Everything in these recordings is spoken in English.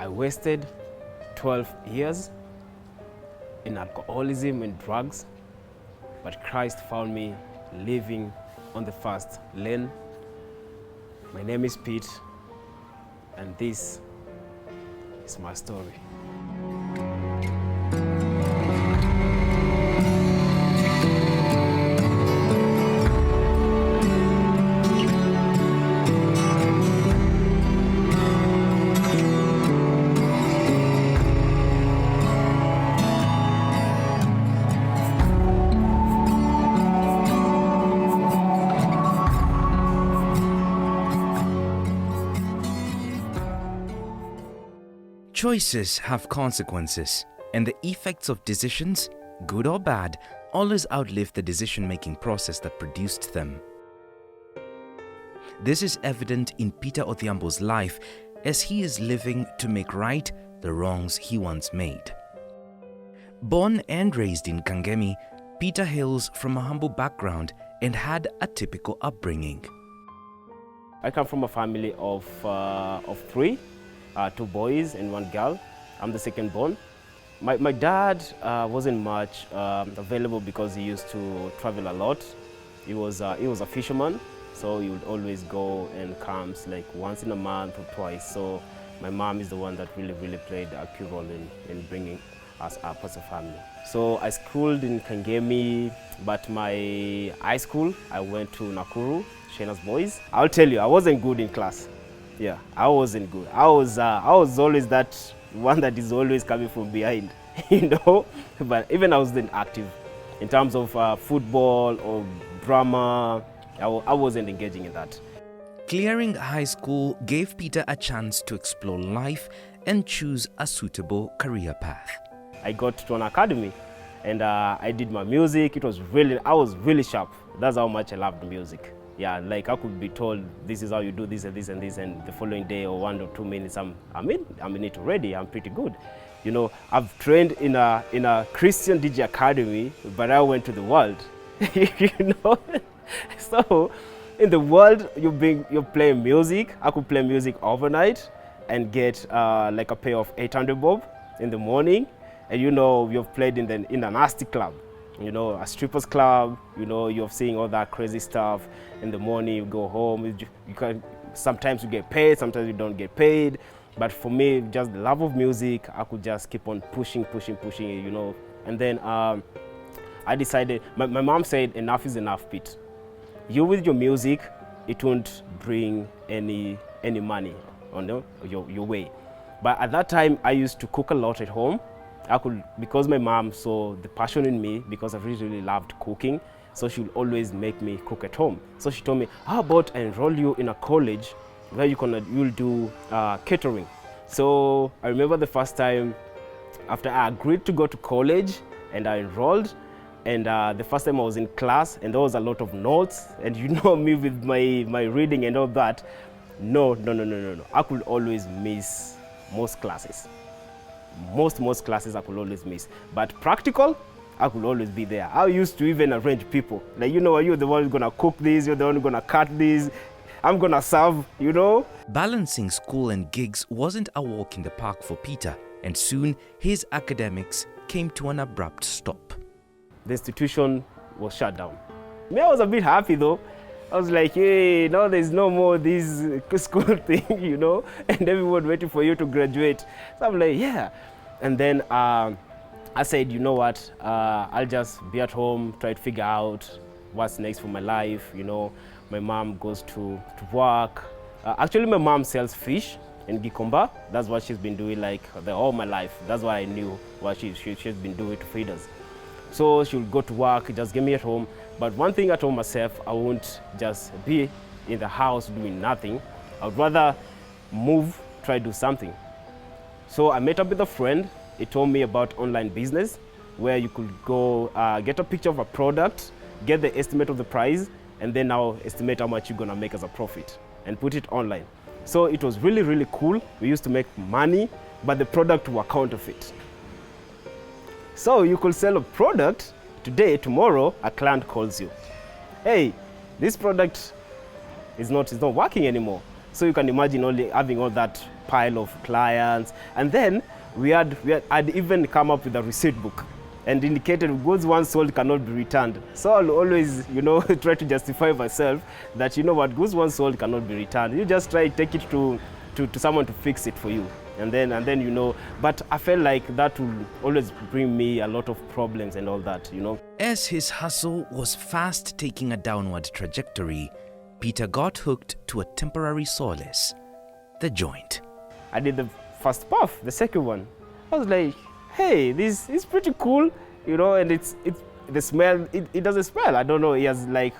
I wasted 12 years in alcoholism and drugs, but Christ found me living on the fast lane. My name is Pete, and this is my story. Choices have consequences, and the effects of decisions, good or bad, always outlive the decision-making process that produced them. This is evident in Peter Odhiambo's life as he is living to make right the wrongs he once made. Born and raised in Kangemi, Peter hails from a humble background and had a typical upbringing. I come from a family of three. Two boys and one girl. I'm the second born. My dad wasn't much available because he used to travel a lot. He was a fisherman, so he would always go and comes like once in a month or twice. So my mom is the one that really played a key role in bringing us up as a family. So I schooled in Kangemi, but my high school, I went to Nakuru, Shena's Boys. I'll tell you, I wasn't good in class. Yeah, I wasn't good. I was always that one that is always coming from behind, you know. But even I wasn't active in terms of football or drama. I wasn't engaging in that. Clearing high school gave Peter a chance to explore life and choose a suitable career path. I got to an academy, and I did my music. I was really sharp. That's how much I loved music. Yeah, like I could be told, this is how you do this and this and this, and the following day or 1 or 2 minutes, I'm in it already. I'm pretty good. You know, I've trained in a Christian DJ academy, but I went to the world. You know, so in the world, you're playing music. I could play music overnight and get like a pay of 800 bob in the morning, and you know, you've played in a nasty club. You know, a strippers club, you know, you're seeing all that crazy stuff. In the morning, you go home, sometimes you get paid, sometimes you don't get paid. But for me, just the love of music, I could just keep on pushing, you know. And then I decided, my mom said, enough is enough, Pete. You with your music, it won't bring any money on your way. But at that time, I used to cook a lot at home. Because my mom saw the passion in me, because I really loved cooking, so she would always make me cook at home. So she told me, how about I enroll you in a college where you'll do catering. So I remember the first time after I agreed to go to college and I enrolled, and the first time I was in class and there was a lot of notes, and you know me with my reading and all that. No. I could always miss most classes. Most classes I could always miss, but practical, I could always be there. I used to even arrange people, like, you know, you're the one who's gonna cook this, you're the one who's gonna cut this, I'm gonna serve, you know. Balancing school and gigs wasn't a walk in the park for Peter, and soon his academics came to an abrupt stop. The institution was shut down. Me, I was a bit happy though. I was like, hey, now there's no more this school thing, you know, and everyone waiting for you to graduate. So I'm like, yeah. And then I said, you know what, I'll just be at home, try to figure out what's next for my life, you know. My mom goes to work. Actually, my mom sells fish in Gikomba. That's what she's been doing like all my life. That's why I knew what she's been doing to feed us. So she'll go to work, just get me at home. But one thing I told myself, I won't just be in the house doing nothing. I would rather move, try to do something. So I met up with a friend. He told me about online business, where you could go get a picture of a product, get the estimate of the price, and then now estimate how much you're gonna make as a profit and put it online. So it was really cool. We used to make money, but the product were counterfeit. So you could sell a product today, tomorrow, a client calls you. Hey, this product is not working anymore. So you can imagine only having all that pile of clients. And then I'd even come up with a receipt book and indicated goods once sold cannot be returned. So I'll always, try to justify myself that, what, goods once sold cannot be returned. You just try to take it to someone to fix it for you. And then, but I felt like that will always bring me a lot of problems and all that, As his hustle was fast taking a downward trajectory, Peter got hooked to a temporary solace, the joint. I did the first puff, the second one. I was like, hey, this is pretty cool, and it's the smell, it doesn't smell. I don't know, it has like,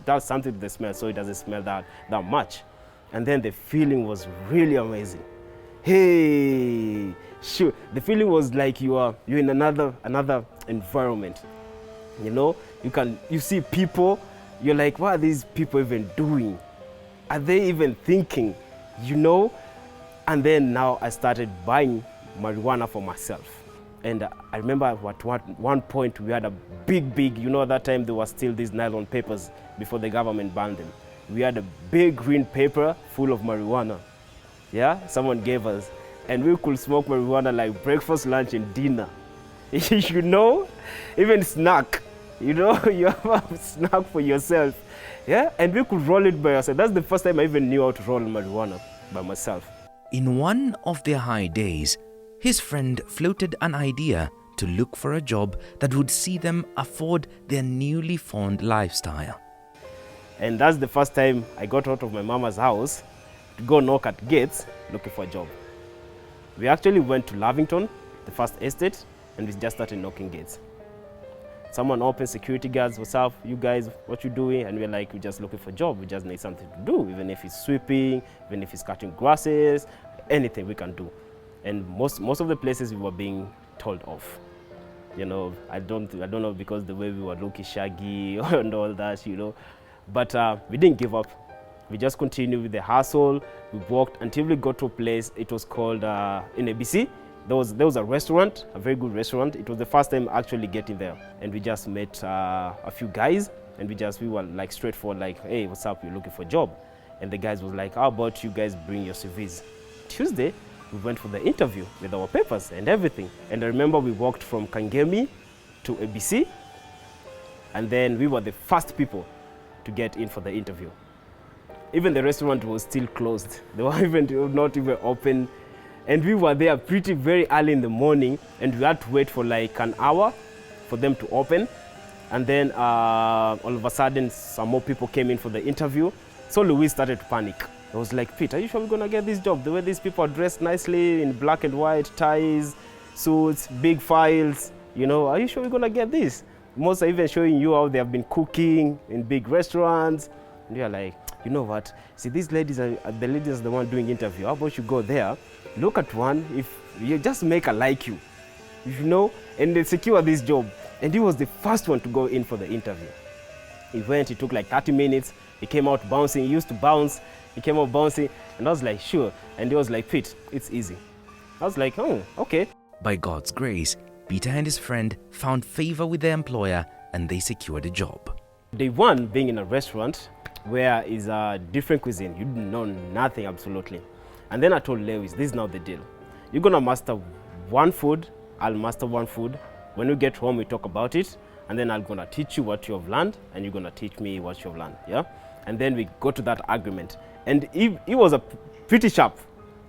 does something to the smell, so it doesn't smell that much. And then the feeling was really amazing. Hey, sure, the feeling was like you're in another environment. You see people, you're like, what are these people even doing? Are they even thinking? And then now I started buying marijuana for myself. And I remember at one point we had a big, that time there were still these nylon papers before the government banned them. We had a big green paper full of marijuana. Yeah, someone gave us. And we could smoke marijuana like breakfast, lunch, and dinner. Even snack. You have a snack for yourself. Yeah, and we could roll it by ourselves. That's the first time I even knew how to roll marijuana by myself. In one of their high days, his friend floated an idea to look for a job that would see them afford their newly found lifestyle. And that's the first time I got out of my mama's house to go knock at gates looking for a job. We actually went to Lavington, the first estate, and we just started knocking gates. Someone opened, security guards, what's up, you guys, what you doing? And we're like, we're just looking for a job, we just need something to do, even if it's sweeping, even if it's cutting grasses, anything we can do. And most of the places we were being told off. I don't know, because the way we were looking shaggy and all that, But we didn't give up. We just continued with the hustle. We walked until we got to a place. It was called in ABC. There was a restaurant, a very good restaurant. It was the first time actually getting there. And we just met a few guys, and we were like straightforward, like, hey, what's up? You're looking for a job. And the guys was like, how about you guys bring your CVs? Tuesday, we went for the interview with our papers and everything. And I remember we walked from Kangemi to ABC, and then we were the first people to get in for the interview. Even the restaurant was still closed. They were not even open. And we were there very early in the morning, and we had to wait for like an hour for them to open. And then all of a sudden, some more people came in for the interview. So Louis started to panic. I was like, Pete, are you sure we're gonna get this job? The way these people are dressed nicely in black and white, ties, suits, big files, are you sure we're gonna get this? Most are even showing you how they have been cooking in big restaurants. And you're like, you know what? See, these ladies are the one doing interview. How about you go there, look at one, if you just make her like you, and they secure this job. And he was the first one to go in for the interview. He went, it took like 30 minutes. He came out bouncing, he used to bounce. He came out bouncing, and I was like, sure. And he was like, Pete, it's easy. I was like, oh, okay. By God's grace, Peter and his friend found favor with their employer, and they secured a job. Day one, being in a restaurant where is a different cuisine. You know nothing, absolutely. And then I told Lewis, this is now the deal. You're gonna master one food, I'll master one food. When we get home, we talk about it, and then I'm gonna teach you what you've learned, and you're gonna teach me what you've learned, yeah? And then we got to that agreement. And he was pretty sharp,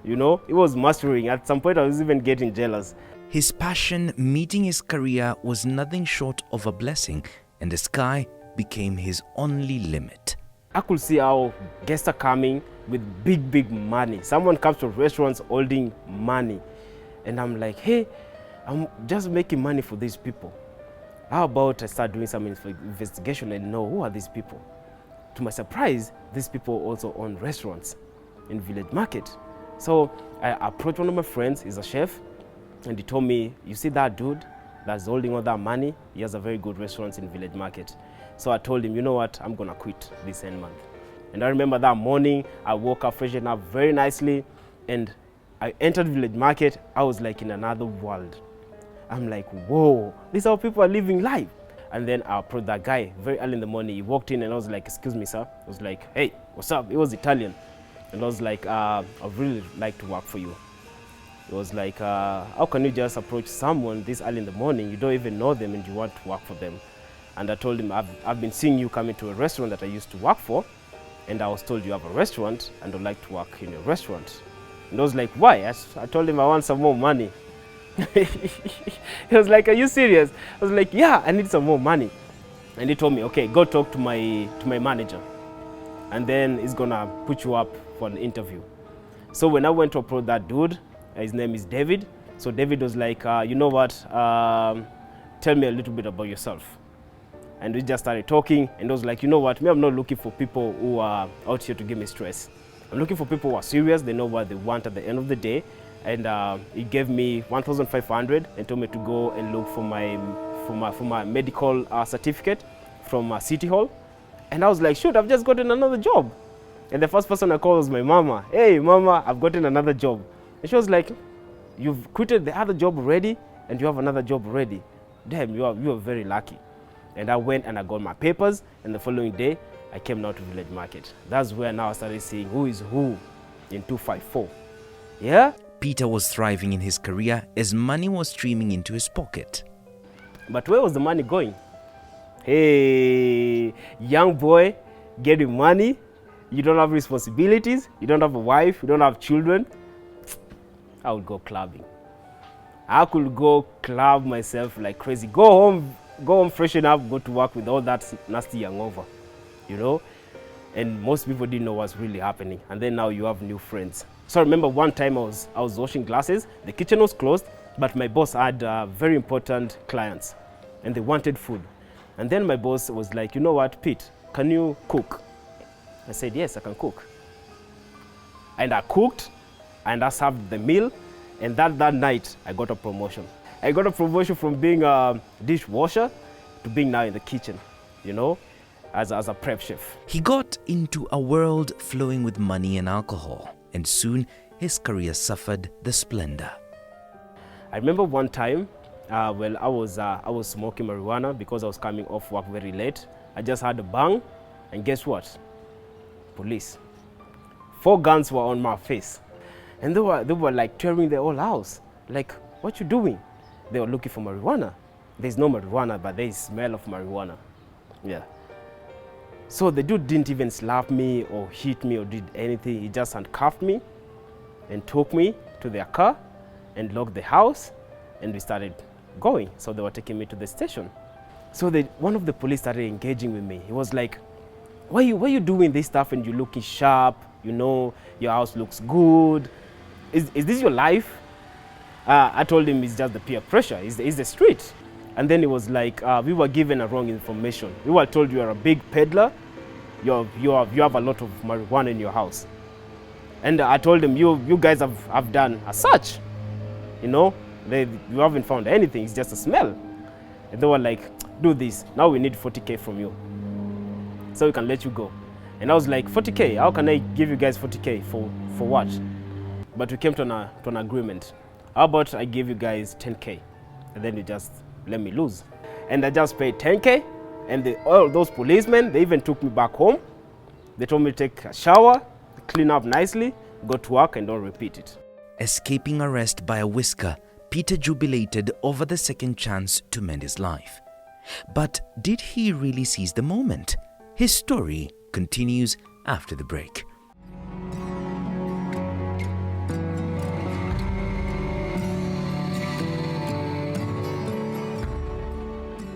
he was mastering. At some point, I was even getting jealous. His passion meeting his career was nothing short of a blessing, and the sky became his only limit. I could see how guests are coming with big money. Someone comes to restaurants holding money. And I'm like, hey, I'm just making money for these people. How about I start doing some investigation and know who are these people? To my surprise, these people also own restaurants in Village Market. So I approached one of my friends, he's a chef, and he told me, you see that dude that's holding all that money? He has a very good restaurant in Village Market. So I told him, you know what, I'm gonna quit this end month. And I remember that morning, I woke up, freshened up very nicely, and I entered Village Market. I was like in another world. I'm like, whoa, this is how people are living life. And then I approached that guy very early in the morning. He walked in and I was like, excuse me, sir. I was like, hey, what's up? He was Italian. And I was like, I'd really like to work for you. It was like, how can you just approach someone this early in the morning, you don't even know them and you want to work for them? And I told him, I've been seeing you come into a restaurant that I used to work for, and I was told you have a restaurant and I'd like to work in your restaurant. And I was like, why? I told him I want some more money. He was like, are you serious? I was like, yeah, I need some more money. And he told me, okay, go talk to my manager, and then he's gonna put you up for an interview. So when I went to approach that dude, his name is David. So David was like, you know what, tell me a little bit about yourself. And we just started talking, and I was like, you know what, me, I'm not looking for people who are out here to give me stress. I'm looking for people who are serious, they know what they want at the end of the day. And he gave me 1,500 and told me to go and look for my medical certificate from City Hall. And I was like, shoot, I've just gotten another job. And the first person I called was my mama. Hey, mama, I've gotten another job. And she was like, you've quitted the other job already and you have another job already. Damn, you are very lucky. And I went and I got my papers, and the following day, I came now to Village Market. That's where now I started seeing who is who in 254. Yeah? Peter was thriving in his career as money was streaming into his pocket. But where was the money going? Hey, young boy, getting money, you don't have responsibilities, you don't have a wife, you don't have children. I would go clubbing. I could go club myself like crazy. Go home, freshen up, go to work with all that nasty hangover, you know? And most people didn't know what's really happening. And then now you have new friends. So I remember one time I was washing glasses, the kitchen was closed, but my boss had very important clients and they wanted food. And then my boss was like, you know what, Pete, can you cook? I said, yes, I can cook. And I cooked and I served the meal, and that night I got a promotion. I got a promotion from being a dishwasher to being now in the kitchen, you know, as a prep chef. He got into a world flowing with money and alcohol, and soon his career suffered the splendor. I remember one time, I was smoking marijuana because I was coming off work very late. I just had a bang, and guess what? Police. 4 guns were on my face, and they were like tearing the whole house. Like, what you doing? They were looking for marijuana. There's no marijuana, but there is smell of marijuana. Yeah. So the dude didn't even slap me or hit me or did anything. He just handcuffed me and took me to their car and locked the house, and we started going. So they were taking me to the station. So one of the police started engaging with me. He was like, why you doing this stuff and you looking sharp? You know, your house looks good. Is this your life? I told him it's just the peer pressure. It's the street. And then he was like, we were given a wrong information. We were told you are a big peddler. You have a lot of marijuana in your house. And I told him, you guys have done a search. You know, you haven't found anything. It's just a smell. And they were like, do this. Now we need 40K from you, so we can let you go. And I was like, 40K? How can I give you guys 40K for what? But we came to an agreement. How about I give you guys 10K, and then you just let me lose? And I just paid 10K, and all those policemen, they even took me back home. They told me to take a shower, clean up nicely, go to work, and don't repeat it. Escaping arrest by a whisker, Peter jubilated over the second chance to mend his life. But did he really seize the moment? His story continues after the break.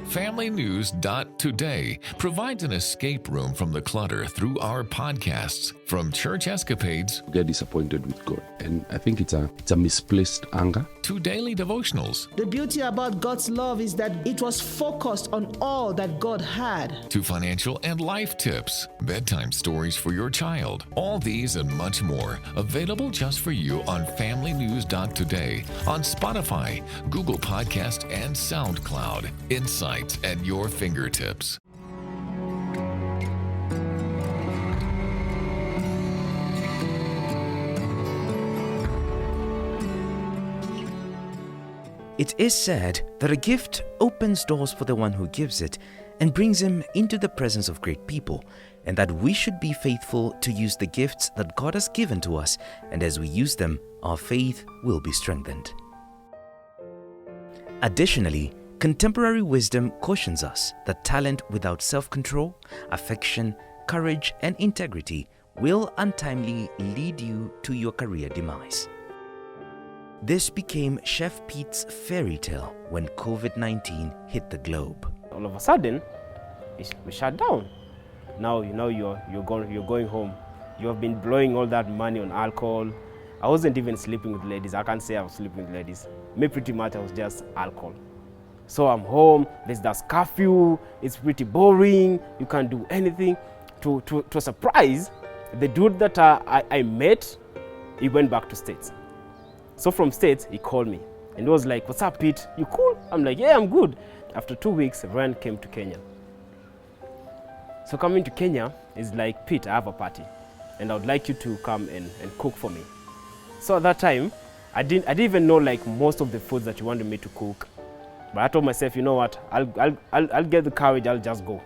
FamilyNews.Today provides an escape room from the clutter through our podcasts, from church escapades get disappointed with God, and I think it's a misplaced anger, to daily devotionals. The beauty about God's love is that it was focused on all that God had. To financial and life tips, bedtime stories for your child. All these and much more available just for you on FamilyNews.Today, on Spotify, Google Podcast, and SoundCloud. Insights at your fingertips. It is said that a gift opens doors for the one who gives it and brings him into the presence of great people. and that we should be faithful to use the gifts that God has given to us, and as we use them, our faith will be strengthened. Additionally, contemporary wisdom cautions us that talent without self-control, affection, courage, and integrity will untimely lead you to your career demise. This became Chef Pete's fairy tale when COVID-19 hit the globe. All of a sudden, we shut down. Now you're going home. You have been blowing all that money on alcohol. I wasn't even sleeping with ladies. I can't say I was sleeping with ladies. Me, pretty much I was just alcohol. So I'm home, there's that curfew, it's pretty boring, you can't do anything. To a surprise, the dude that I met, he went back to States. So from States, he called me and he was like, "What's up, Pete? You cool?" I'm like, "Yeah, I'm good." After 2 weeks, Ryan came to Kenya. So coming to Kenya is like, "Pete, I have a party and I would like you to come and cook for me." So at that time, I didn't even know like most of the foods that you wanted me to cook. But I told myself, you know what, I'll get the courage, I'll just go.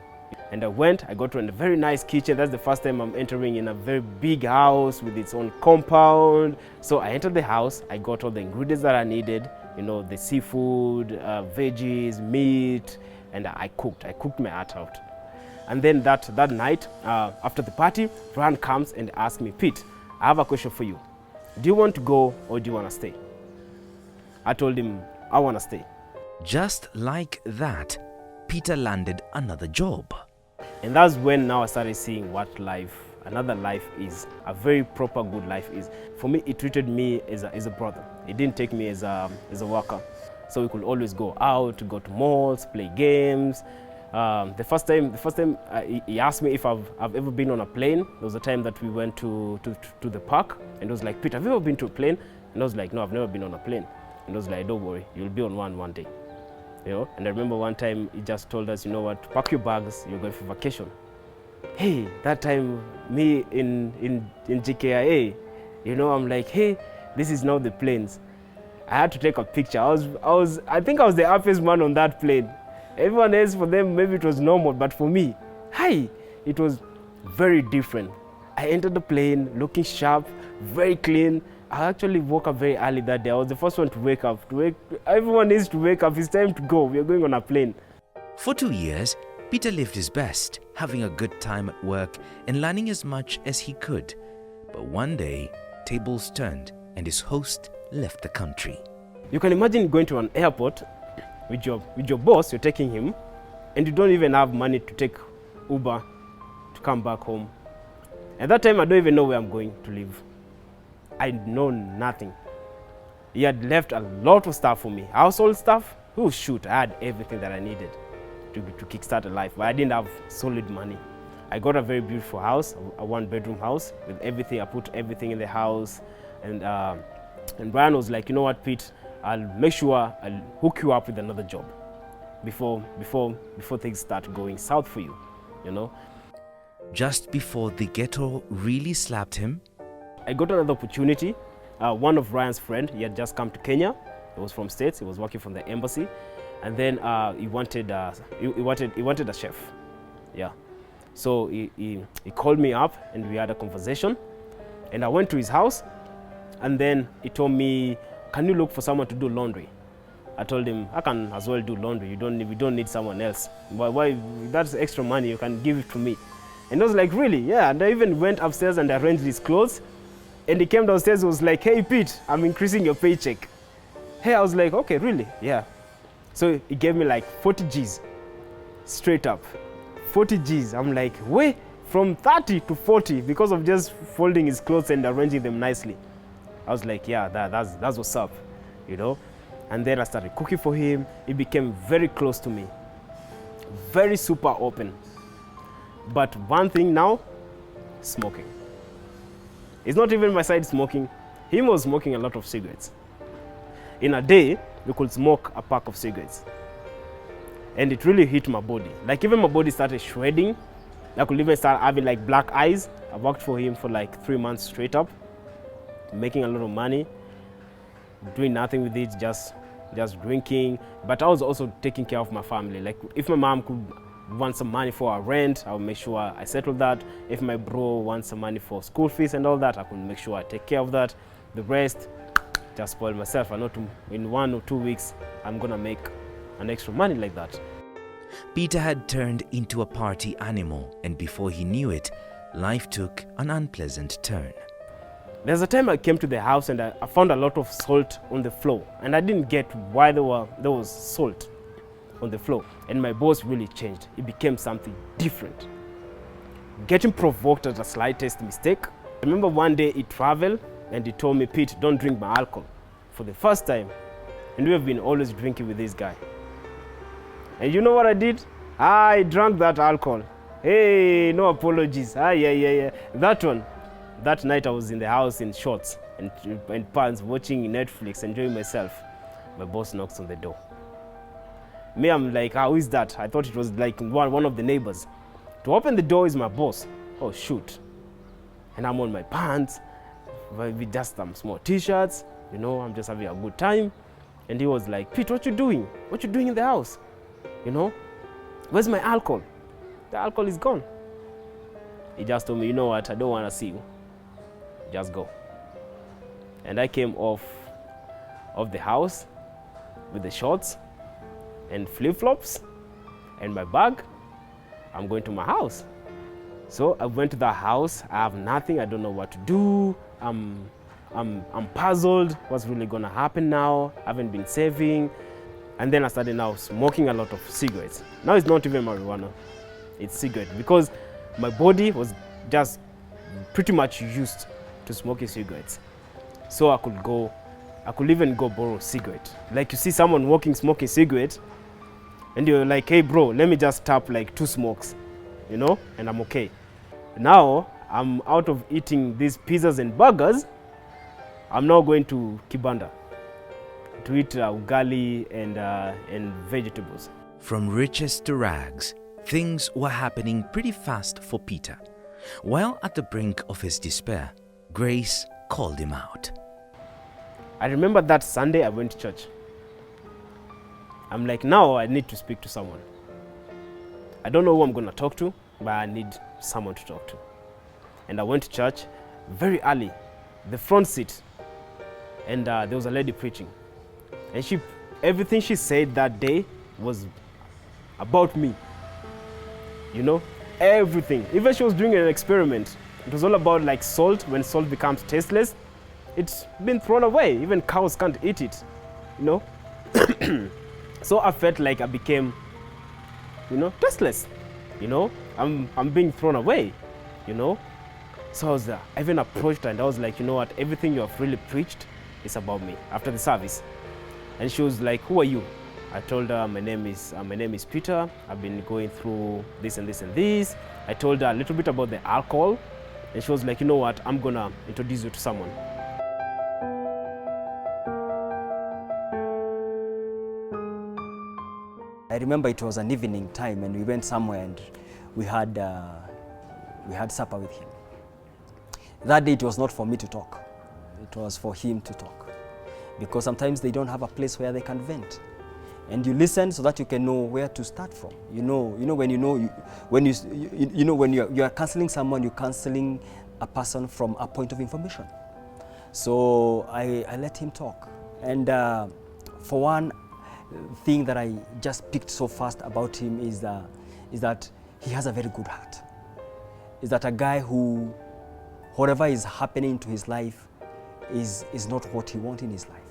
And I went, I got to a very nice kitchen. That's the first time I'm entering in a very big house with its own compound. So I entered the house, I got all the ingredients that I needed, you know, the seafood, veggies, meat, and I cooked my heart out. And then that night, after the party, Ryan comes and asks me, "Pete, I have a question for you. Do you want to go or do you want to stay?" I told him, "I want to stay." Just like that, Peter landed another job. And that's when now I started seeing what another life is, a very proper good life is. For me, it treated me as a brother. It didn't take me as a worker. So we could always go out, go to malls, play games. The first time he asked me if I've ever been on a plane. There was a time that we went to the park and it was like, "Pete, have you ever been to a plane?" And I was like, "No, I've never been on a plane." And I was like, "Don't worry, you'll be on one day." You know? And I remember one time he just told us, "You know what, pack your bags, you're going for vacation." Hey, that time me in GKIA, you know, I'm like, "Hey, this is now the planes." I had to take a picture. I think I was the happiest man on that plane. Everyone else, for them, maybe it was normal, but for me, hi, it was very different. I entered the plane looking sharp, very clean. I actually woke up very early that day. I was the first one to wake up. Everyone needs to wake up. It's time to go. We are going on a plane. For 2 years, Peter lived his best, having a good time at work and learning as much as he could. But one day, tables turned and his host left the country. You can imagine going to an airport with your boss, you're taking him, and you don't even have money to take Uber to come back home. At that time, I don't even know where I'm going to live. I know nothing. He had left a lot of stuff for me. Household stuff, oh shoot, I had everything that I needed to kickstart a life, but I didn't have solid money. I got a very beautiful house, a one-bedroom house with everything. I put everything in the house, and Brian was like, "You know what, Pete, I'll make sure I'll hook you up with another job before things start going south for you, you know." Just before the ghetto really slapped him, I got another opportunity. One of Ryan's friends, he had just come to Kenya. He was from States. He was working from the embassy, and then he wanted a chef. Yeah, so he called me up and we had a conversation. And I went to his house, and then he told me, "Can you look for someone to do laundry?" I told him, "I can as well do laundry. We don't need someone else. Why? That's extra money. You can give it to me." And I was like, "Really?" Yeah. And I even went upstairs and arranged his clothes. And he came downstairs and was like, "Hey, Pete, I'm increasing your paycheck." Hey, I was like, "Okay, really?" Yeah. So he gave me like 40 G's, straight up. 40 G's. I'm like, wait, from 30 to 40 because of just folding his clothes and arranging them nicely. I was like, yeah, that's what's up, you know? And then I started cooking for him. He became very close to me, very super open. But one thing now, smoking. It's not even my side smoking. He was smoking a lot of cigarettes. In a day, we could smoke a pack of cigarettes. And it really hit my body. Like even my body started shredding. I could even start having like black eyes. I worked for him for like 3 months straight up, making a lot of money, doing nothing with it, just drinking. But I was also taking care of my family. Like if my mom wants some money for our rent, I'll make sure I settle that. If my bro wants some money for school fees and all that, I can make sure I take care of that. The rest, just spoil myself. I know in 1 or 2 weeks, I'm gonna make an extra money like that. Peter had turned into a party animal, and before he knew it, life took an unpleasant turn. There's a time I came to the house and I found a lot of salt on the floor, and I didn't get why there was salt on the floor. And my boss really changed. It became something different. Getting provoked at the slightest mistake. I remember one day he traveled and he told me, Pete, don't drink my alcohol. For the first time. And we have been always drinking with this guy. And you know what I did? I drank that alcohol. Hey, no apologies. Yeah. That night I was in the house in shorts and pants, watching Netflix, enjoying myself. My boss knocks on the door. Me, I'm like, who is that? I thought it was like one of the neighbors. To open the door is my boss. Oh, shoot. And I'm on my pants, with just some small t-shirts. You know, I'm just having a good time. And he was like, Pete, what you doing? What you doing in the house? You know, where's my alcohol? The alcohol is gone. He just told me, you know what, I don't want to see you. Just go. And I came off the house with the shorts and flip-flops and my bag. I'm going to my house. So I went to the house. I have nothing. I don't know what to do. I'm puzzled. What's really gonna happen now? I haven't been saving. And then I started now smoking a lot of cigarettes. Now it's not even marijuana. It's cigarette, because my body was just pretty much used to smoking cigarettes. So I could even go borrow a cigarette. Like you see someone walking smoking cigarette, and you're like, hey bro, let me just tap like 2 smokes, you know, and I'm okay. Now I'm out of eating these pizzas and burgers. I'm now going to Kibanda to eat ugali and vegetables. From riches to rags, things were happening pretty fast for Peter. While at the brink of his despair, grace called him out. I remember that Sunday I went to church. I'm like, now I need to speak to someone. I don't know who I'm going to talk to, but I need someone to talk to. And I went to church very early, the front seat, and there was a lady preaching. And everything she said that day was about me. You know, everything. Even she was doing an experiment. It was all about like salt. When salt becomes tasteless, it's been thrown away. Even cows can't eat it, you know. So I felt like I became, you know, tasteless. You know, I'm being thrown away, you know. So I was there. I even approached her and I was like, you know what, everything you have really preached is about me after the service. And she was like, who are you? I told her my name is Peter. I've been going through this and this and this. I told her a little bit about the alcohol. And she was like, you know what, I'm gonna introduce you to someone. I remember it was an evening time and we went somewhere and we had supper with him. That day it was not for me to talk. It was for him to talk. Because sometimes they don't have a place where they can vent. And you listen so that you can know where to start from. When you are counseling someone, you're counseling a person from a point of information. So I let him talk. And for one thing that I just picked so fast about him is that he has a very good heart. Is that a guy who, whatever is happening to his life is not what he wants in his life.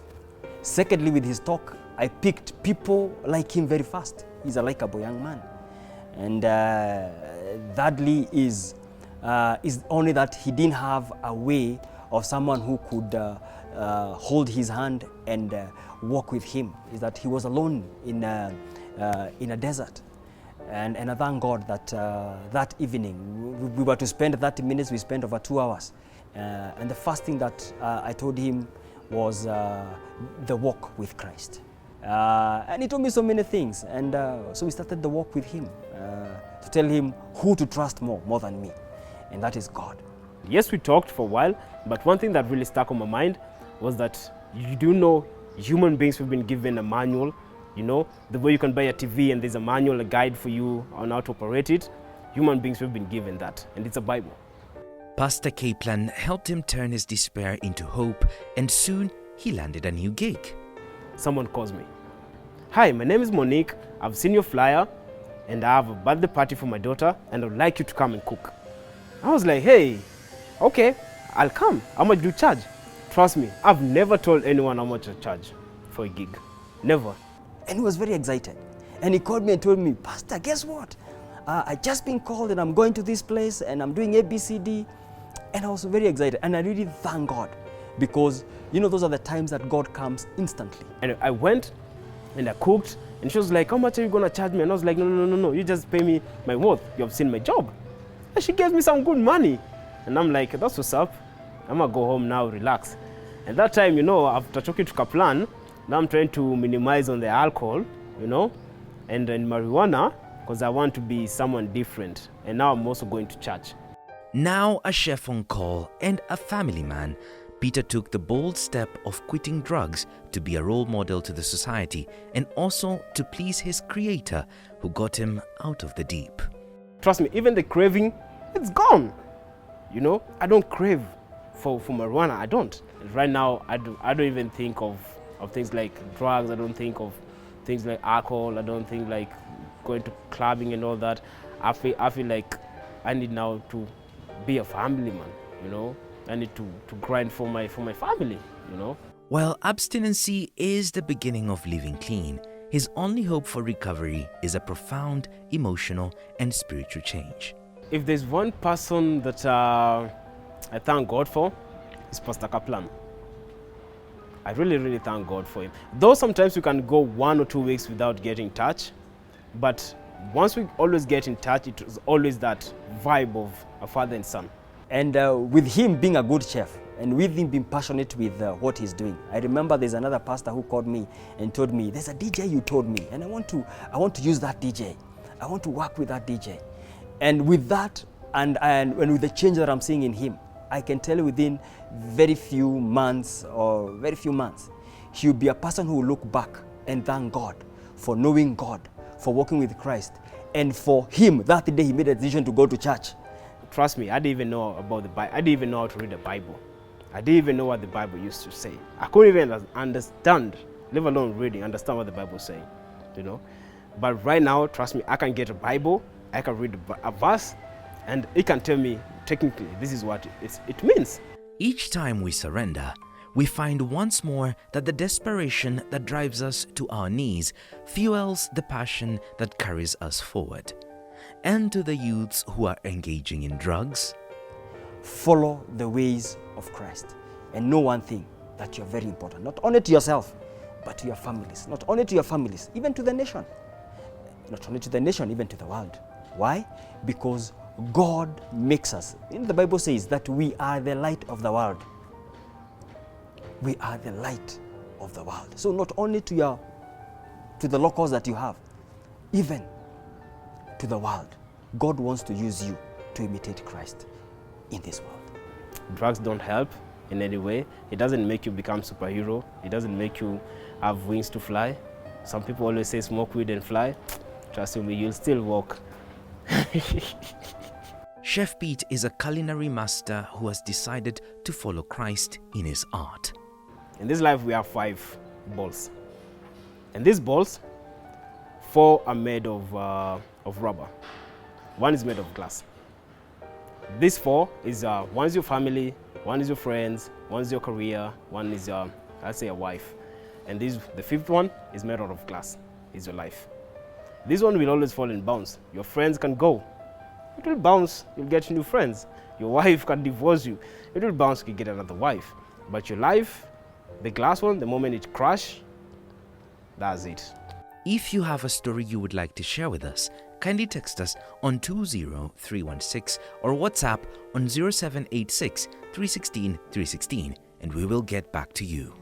Secondly, with his talk, I picked people like him very fast. He's a likable young man. And thirdly is only that he didn't have a way of someone who could hold his hand and walk with him. Is that he was alone in a desert. And I thank God that that evening, we were to spend 30 minutes, we spent over 2 hours. And the first thing that I told him was the walk with Christ. And he told me so many things. And so we started the walk with him to tell him who to trust more than me. And that is God. Yes, we talked for a while, but one thing that really stuck on my mind was that you do know human beings have been given a manual You know, the way you can buy a TV and there's a manual, a guide for you on how to operate it. Human beings have been given that, and it's a Bible. Pastor Kaplan helped him turn his despair into hope, and soon he landed a new gig. Someone calls me. Hi, my name is Monique. I've seen your flyer, and I have a birthday party for my daughter, and I'd like you to come and cook. I was like, hey, okay, I'll come. How much do you charge? Trust me, I've never told anyone how much I charge for a gig. Never. And he was very excited. And he called me and told me, Pastor, guess what? I just been called and I'm going to this place and I'm doing ABCD. And I was very excited. And I really thank God because, you know, those are the times that God comes instantly. And I went and I cooked, and she was like, how much are you going to charge me? And I was like, no, you just pay me my worth. You have seen my job. And she gave me some good money. And I'm like, that's what's up. I'm going to go home now, relax. And that time, you know, after talking to Kaplan, now I'm trying to minimize on the alcohol, you know, and then marijuana, because I want to be someone different. And now I'm also going to church. Now a chef on call and a family man, Peter took the bold step of quitting drugs to be a role model to the society and also to please his creator who got him out of the deep. Trust me, even the craving, it's gone. You know, I don't crave for marijuana, I don't. Right now, I don't even think of things like drugs, I don't think of things like alcohol, I don't think like going to clubbing and all that. I feel like I need now to be a family man, you know. I need to grind for my family, you know. While abstinency is the beginning of living clean, his only hope for recovery is a profound emotional and spiritual change. If there's one person that I thank God for, it's Pastor Kaplan. I really thank God for him. Though sometimes we can go 1 or 2 weeks without getting in touch, but once we always get in touch, it was always that vibe of a father and son. And with him being a good chef and with him being passionate with what he's doing, I remember there's another pastor who called me and told me, there's a DJ you told me, and I want to use that DJ. I want to work with that DJ. And with that, and with the change that I'm seeing in him, I can tell you within very few months, he'll be a person who will look back and thank God for knowing God, for working with Christ, and for him, that day he made a decision to go to church. Trust me, I didn't even know about the Bible. I didn't even know how to read the Bible. I didn't even know what the Bible used to say. I couldn't even understand, let alone reading, understand what the Bible is saying, you know. But right now, trust me, I can get a Bible, I can read a verse, and it can tell me, technically, this is what it means. Each time we surrender, we find once more that the desperation that drives us to our knees fuels the passion that carries us forward. And to the youths who are engaging in drugs, follow the ways of Christ and know one thing, that you're very important, not only to yourself, but to your families. Not only to your families, even to the nation. Not only to the nation, even to the world. Why? Because God makes us. The Bible says that we are the light of the world. We are the light of the world. So not only to the locals that you have, even to the world, God wants to use you to imitate Christ in this world. Drugs don't help in any way. It doesn't make you become superhero. It doesn't make you have wings to fly. Some people always say smoke weed and fly. Trust me, you'll still walk. Chef Pete is a culinary master who has decided to follow Christ in his art. In this life, we have 5 balls. And these balls, 4 are made of rubber. 1 is made of glass. These 4 is, 1 is your family, 1 is your friends, 1 is your career, 1 is your, let's say, a wife. And the 5th one is made out of glass, is your life. This one will always fall in bounds. Your friends can go. It will bounce, you'll get new friends. Your wife can divorce you. It will bounce, you get another wife. But your life, the glass one, the moment it crashes, that's it. If you have a story you would like to share with us, kindly text us on 20316 or WhatsApp on 0786 316 316 and we will get back to you.